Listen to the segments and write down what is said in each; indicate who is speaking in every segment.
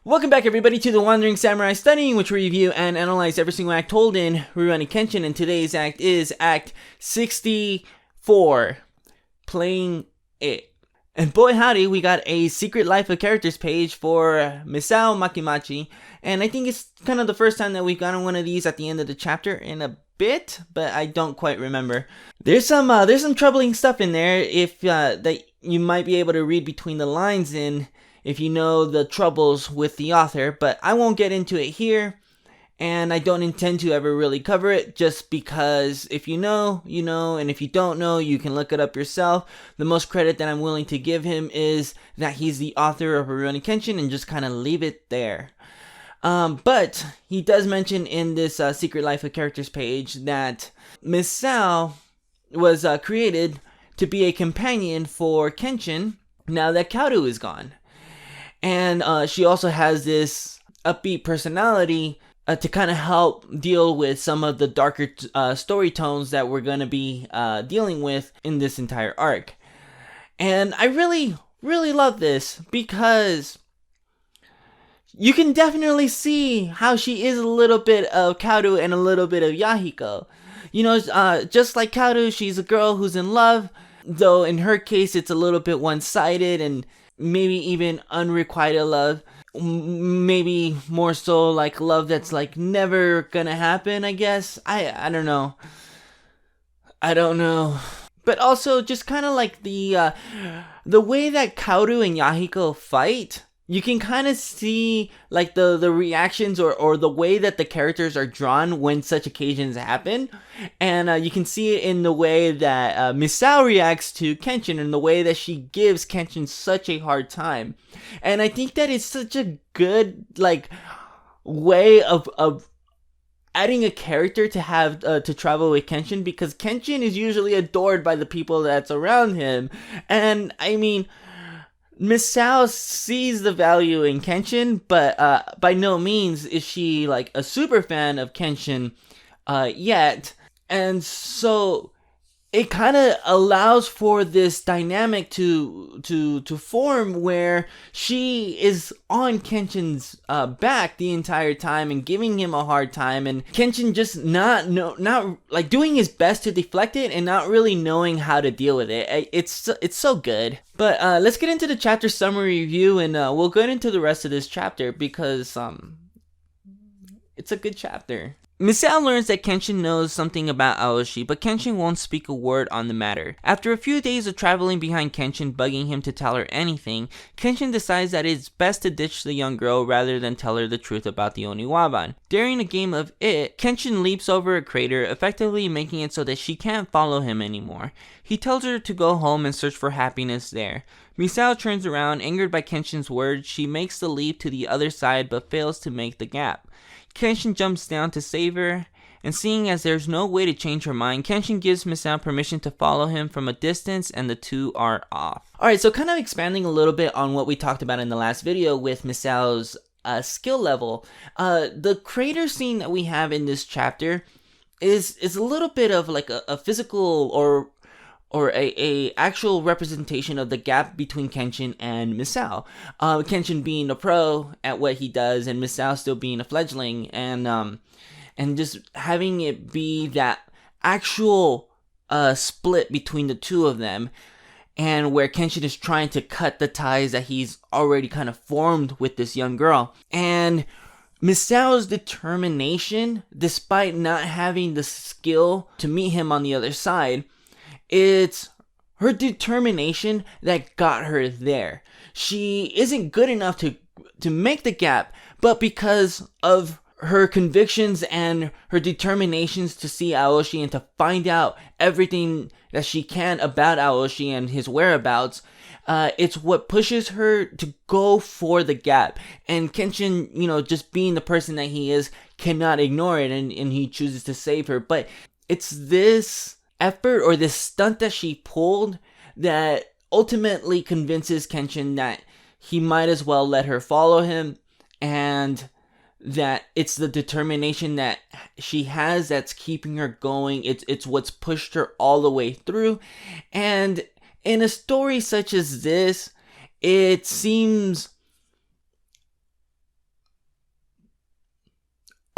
Speaker 1: Welcome back everybody to the Wandering Samurai Study, in which we review and analyze every single act told in Rurouni Kenshin, and today's act is Act 64, Playing It. And boy howdy, we got a Secret Life of Characters page for Misao Makimachi, and I think it's kind of the first time that we've gotten one of these at the end of the chapter in a bit, but I don't quite remember. There's some troubling stuff in there if that you might be able to read between the lines in, if you know the troubles with the author, but I won't get into it here, and I don't intend to ever really cover it, just because if you know, you know, and if you don't know, you can look it up yourself. The most credit that I'm willing to give him is that he's the author of Rurouni Kenshin, and just kind of leave it there. But he does mention in this Secret Life of Characters page that Misao was created to be a companion for Kenshin now that Kaoru is gone. And she also has this upbeat personality to kind of help deal with some of the darker story tones that we're going to be dealing with in this entire arc. And I really, really love this because you can definitely see how she is a little bit of Kaoru and a little bit of Yahiko. You know, just like Kaoru, she's a girl who's in love, though in her case it's a little bit one-sided and maybe even unrequited love, maybe more so like love that's like never gonna happen, I guess. I don't know. But also just kind of like the way that Kaoru and Yahiko fight, you can kind of see like the reactions or the way that the characters are drawn when such occasions happen. And you can see it in the way that Misao reacts to Kenshin, and the way that she gives Kenshin such a hard time. And I think that it's such a good like way of adding a character to have to travel with Kenshin, because Kenshin is usually adored by the people that's around him. And I mean, Misao sees the value in Kenshin, but by no means is she like a super fan of Kenshin yet. And so it kind of allows for this dynamic to form where she is on Kenshin's back the entire time and giving him a hard time, and Kenshin just not like doing his best to deflect it and not really knowing how to deal with it. It's so good. But let's get into the chapter summary review, and we'll get into the rest of this chapter because it's a good chapter. Misao learns that Kenshin knows something about Aoshi, but Kenshin won't speak a word on the matter. After a few days of traveling behind Kenshin, bugging him to tell her anything, Kenshin decides that it's best to ditch the young girl rather than tell her the truth about the Oniwaban. During a game of It, Kenshin leaps over a crater, effectively making it so that she can't follow him anymore. He tells her to go home and search for happiness there. Misao turns around, angered by Kenshin's words. She makes the leap to the other side but fails to make the gap. Kenshin jumps down to save her, and seeing as there's no way to change her mind, Kenshin gives Misao permission to follow him from a distance, and the two are off. Alright, so kind of expanding a little bit on what we talked about in the last video with Misao's skill level. The crater scene that we have in this chapter is a little bit of like a physical or a actual representation of the gap between Kenshin and Misao. Kenshin being a pro at what he does, and Misao still being a fledgling, and just having it be that actual split between the two of them, and where Kenshin is trying to cut the ties that he's already kind of formed with this young girl. And Misao's determination, despite not having the skill to meet him on the other side, it's her determination that got her there. She isn't good enough to make the gap, but because of her convictions and her determinations to see Aoshi and to find out everything that she can about Aoshi and his whereabouts, it's what pushes her to go for the gap. And Kenshin, you know, just being the person that he is, cannot ignore it, and he chooses to save her. But it's this effort or this stunt that she pulled that ultimately convinces Kenshin that he might as well let her follow him, and that it's the determination that she has that's keeping her going. It's what's pushed her all the way through. And in a story such as this, it seems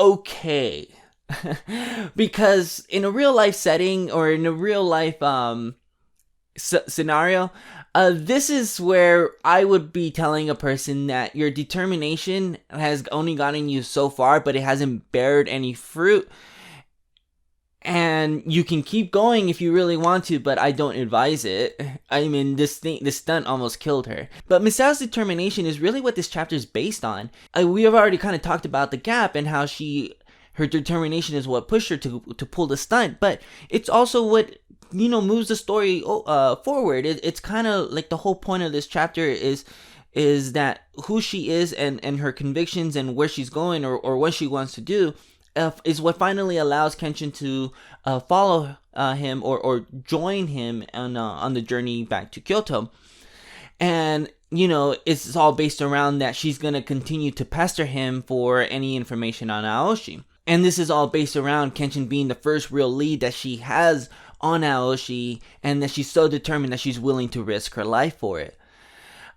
Speaker 1: okay. Because in a real life setting or in a real life scenario, this is where I would be telling a person that your determination has only gotten you so far, but it hasn't bared any fruit. And you can keep going if you really want to, but I don't advise it. I mean, this stunt almost killed her. But Misao's determination is really what this chapter is based on. We have already kind of talked about the gap and how her determination is what pushed her to pull the stunt, but it's also what moves the story forward. It's kind of like the whole point of this chapter is that who she is and her convictions and where she's going or what she wants to do is what finally allows Kenshin to follow him or join him on the journey back to Kyoto. And it's all based around that she's gonna continue to pester him for any information on Aoshi. And this is all based around Kenshin being the first real lead that she has on Aoshi, and that she's so determined that she's willing to risk her life for it.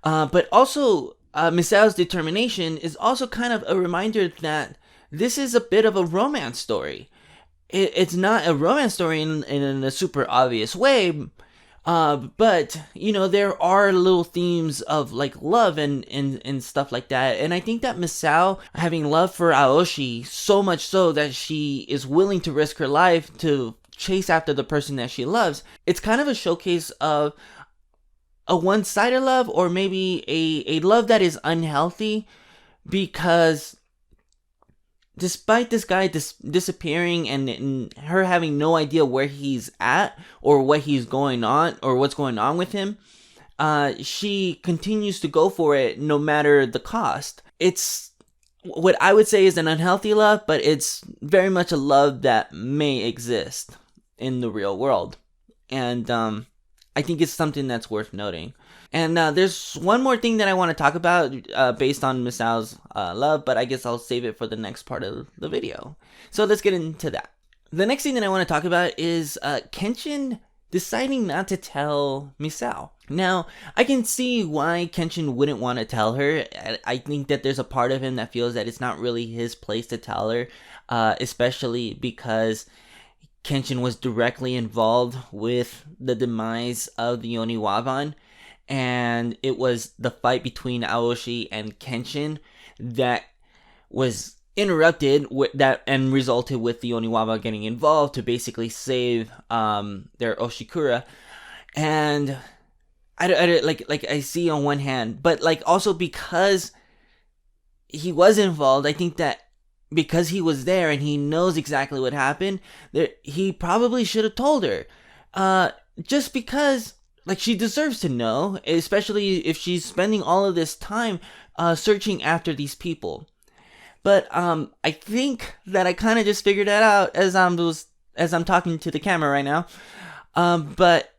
Speaker 1: But also, Misao's determination is also kind of a reminder that this is a bit of a romance story. It's not a romance story in a super obvious way, but there are little themes of like love and stuff like that. And I think that Misao having love for Aoshi so much so that she is willing to risk her life to chase after the person that she loves, it's kind of a showcase of a one-sided love, or maybe a love that is unhealthy, because despite this guy disappearing and her having no idea where he's at or what he's going on or what's going on with him, she continues to go for it no matter the cost. It's what I would say is an unhealthy love, but it's very much a love that may exist in the real world. And I think it's something that's worth noting. And there's one more thing that I want to talk about based on Misao's love, but I guess I'll save it for the next part of the video. So let's get into that. The next thing that I want to talk about is Kenshin deciding not to tell Misao. Now, I can see why Kenshin wouldn't want to tell her. I think that there's a part of him that feels that it's not really his place to tell her, especially because Kenshin was directly involved with the demise of the Oniwaban, and it was the fight between Aoshi and Kenshin that was interrupted with that and resulted with the Oniwaban getting involved to basically save their Oshikura. And I see on one hand, but like also because he was involved, I think that because he was there and he knows exactly what happened, that he probably should have told her. Just because, like, she deserves to know, especially if she's spending all of this time searching after these people. But I think that I kind of just figured that out as I'm talking to the camera right now. But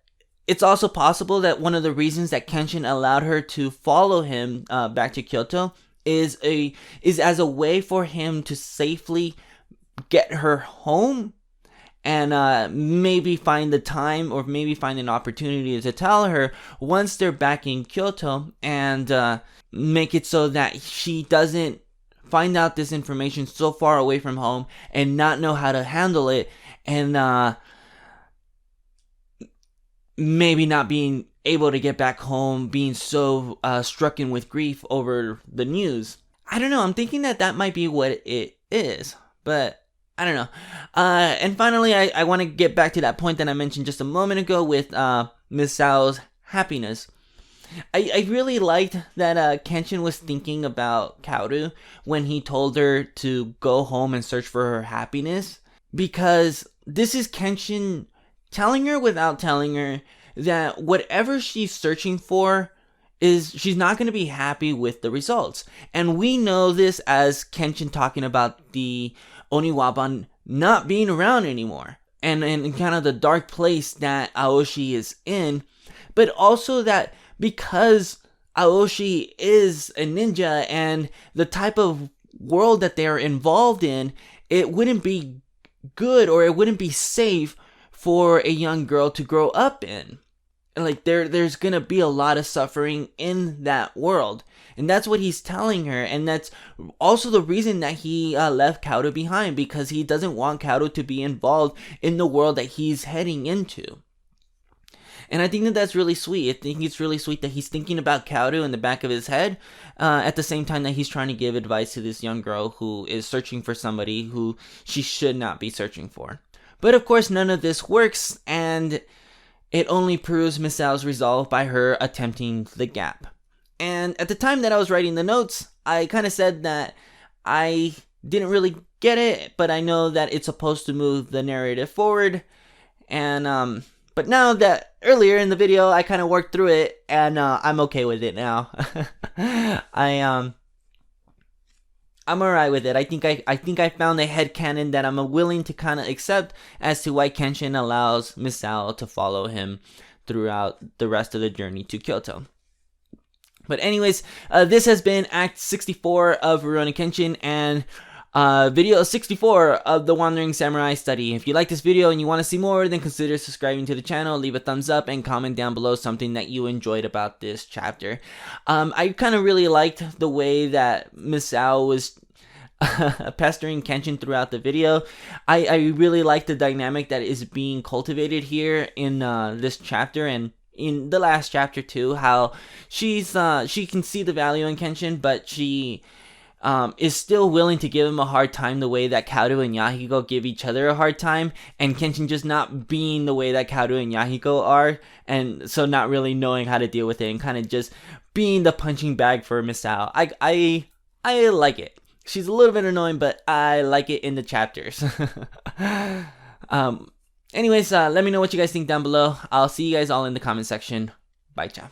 Speaker 1: it's also possible that one of the reasons that Kenshin allowed her to follow him back to Kyoto is as a way for him to safely get her home and maybe find the time or maybe find an opportunity to tell her once they're back in Kyoto, and make it so that she doesn't find out this information so far away from home and not know how to handle it, and maybe not being able to get back home, being so stricken with grief over the news. I don't know, I'm thinking that might be what it is, but I don't know. And finally, I want to get back to that point that I mentioned just a moment ago with Misao's happiness. I really liked that Kenshin was thinking about Kaoru when he told her to go home and search for her happiness, because this is Kenshin telling her without telling her that whatever she's searching for is she's not going to be happy with the results. And we know this as Kenshin talking about the Oniwaban not being around anymore, and kind of the dark place that Aoshi is in, but also that because Aoshi is a ninja and the type of world that they are involved in, it wouldn't be good or it wouldn't be safe for a young girl to grow up in. like there's gonna be a lot of suffering in that world. And that's what he's telling her, and that's also the reason that he left Kaoru behind, because he doesn't want Kaoru to be involved in the world that he's heading into. And I think that that's really sweet. I think it's really sweet that he's thinking about Kaoru in the back of his head, at the same time that he's trying to give advice to this young girl who is searching for somebody who she should not be searching for. But of course, none of this works, and it only proves Misao's resolve by her attempting the gap. And at the time that I was writing the notes, I kind of said that I didn't really get it, but I know that it's supposed to move the narrative forward. And but now that earlier in the video, I kind of worked through it, and I'm okay with it now. I'm alright with it. I think I found a headcanon that I'm willing to kind of accept as to why Kenshin allows Misao to follow him throughout the rest of the journey to Kyoto. But anyways, this has been Act 64 of Rurouni Kenshin, and video 64 of the Wandering Samurai study. If you like this video and you want to see more, then consider subscribing to the channel, leave a thumbs up, and comment down below something that you enjoyed about this chapter. I kind of really liked the way that Misao was pestering Kenshin throughout the video. I really like the dynamic that is being cultivated here in this chapter, and in the last chapter too, how she can see the value in Kenshin, but she is still willing to give him a hard time the way that Kaoru and Yahiko give each other a hard time, and Kenshin just not being the way that Kaoru and Yahiko are, and so not really knowing how to deal with it, and kind of just being the punching bag for Misao. I like it. She's a little bit annoying, but I like it in the chapters. Anyways, let me know what you guys think down below. I'll see you guys all in the comment section. Bye, ciao.